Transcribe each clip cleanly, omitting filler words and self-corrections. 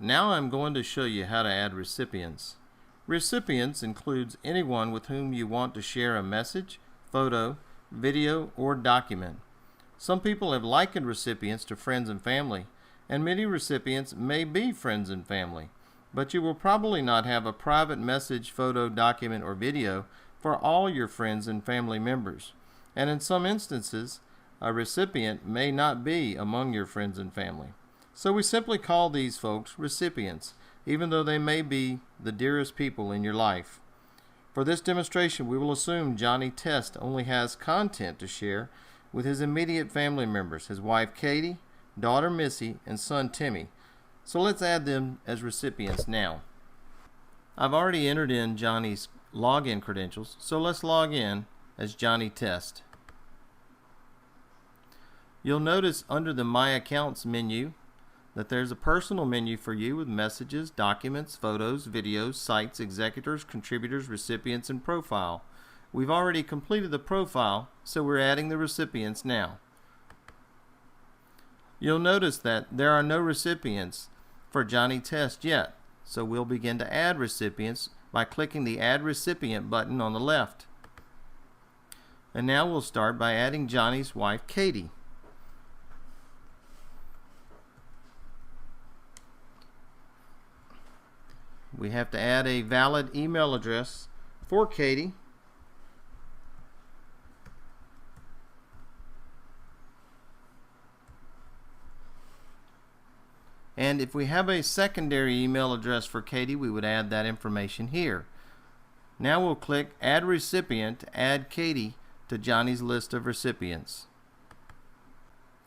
Now I'm going to show you how to add recipients. Recipients includes anyone with whom you want to share a message, photo, video, or document. Some people have likened recipients to friends and family, and many recipients may be friends and family, but you will probably not have a private message, photo, document, or video for all your friends and family members. And in some instances, a recipient may not be among your friends and family. So we simply call these folks recipients, even though they may be the dearest people in your life. For this demonstration, we will assume Johnny Test only has content to share with his immediate family members, his wife Katie, daughter Missy, and son Timmy. So let's add them as recipients now. I've already entered in Johnny's login credentials, so let's log in as Johnny Test. You'll notice under the My Accounts menu that there's a personal menu for you with messages, documents, photos, videos, sites, executors, contributors, recipients, and profile. We've already completed the profile, so we're adding the recipients now. You'll notice that there are no recipients for Johnny Test yet, so we'll begin to add recipients by clicking the Add Recipient button on the left. And now we'll start by adding Johnny's wife Katie. We have to add a valid email address for Katie. And if we have a secondary email address for Katie, we would add that information here. Now we'll click Add Recipient to add Katie to Johnny's list of recipients.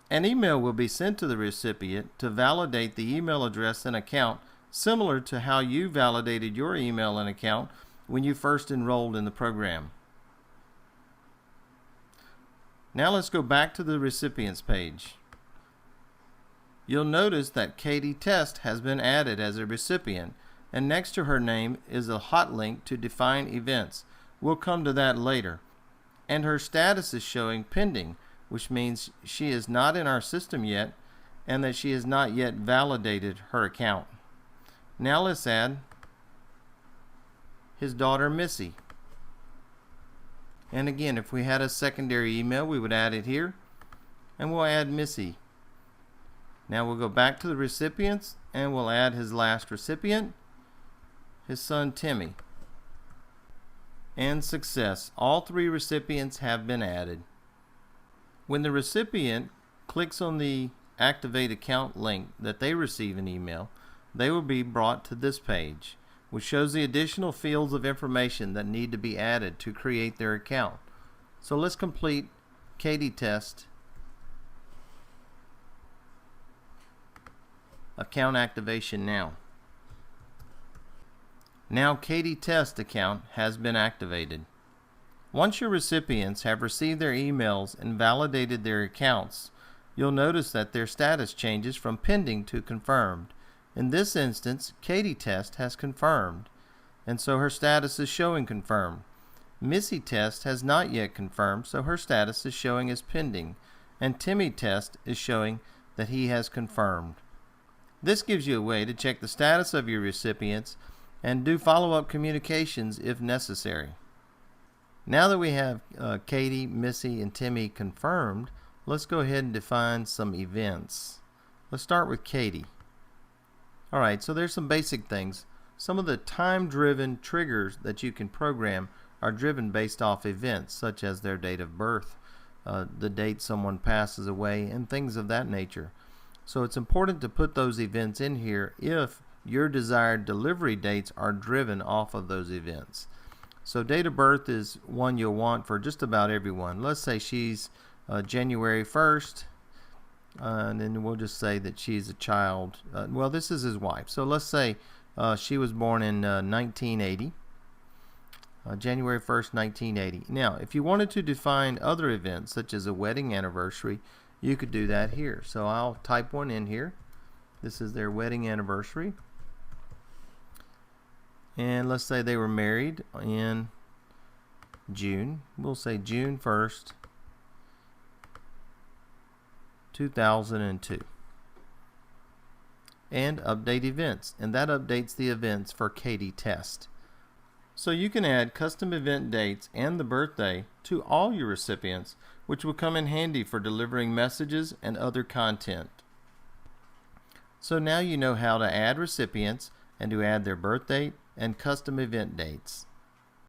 An email will be sent to the recipient to validate the email address and account, similar to how you validated your email and account when you first enrolled in the program. Now let's go back to the recipients page. You'll notice that Katie Test has been added as a recipient, and next to her name is a hot link to define events. We'll come to that later. And her status is showing pending, which means she is not in our system yet and that she has not yet validated her account. Now let's add his daughter Missy. And again, if we had a secondary email, we would add it here, and we'll add Missy. Now we'll go back to the recipients and we'll add his last recipient, his son Timmy. And success. All three recipients have been added. When the recipient clicks on the Activate Account link that they receive an email, they will be brought to this page, which shows the additional fields of information that need to be added to create their account. So let's complete Katie Test account activation now. Now Katie Test account has been activated. Once your recipients have received their emails and validated their accounts, you'll notice that their status changes from pending to confirmed. In this instance, Katie Test has confirmed, and so her status is showing confirmed. Missy Test has not yet confirmed, so her status is showing as pending, and Timmy Test is showing that he has confirmed. This gives you a way to check the status of your recipients and do follow-up communications if necessary. Now that we have Katie, Missy, and Timmy confirmed, let's go ahead and define some events. Let's start with Katie. Alright, so there's some basic things. Some of the time-driven triggers that you can program are driven based off events, such as their date of birth, the date someone passes away, and things of that nature. So it's important to put those events in here if your desired delivery dates are driven off of those events. So date of birth is one you'll want for just about everyone. Let's say she's January 1st. And then we'll just say that she's a child. Well, this is his wife. So let's say she was born in 1980. January 1st, 1980. Now, if you wanted to define other events, such as a wedding anniversary, you could do that here. So I'll type one in here. This is their wedding anniversary. And let's say they were married in June. We'll say June 1st, 2002. and update events, and that updates the events for Katie Test. So you can add custom event dates and the birthday to all your recipients, which will come in handy for delivering messages and other content. So now you know how to add recipients and to add their birth date and custom event dates.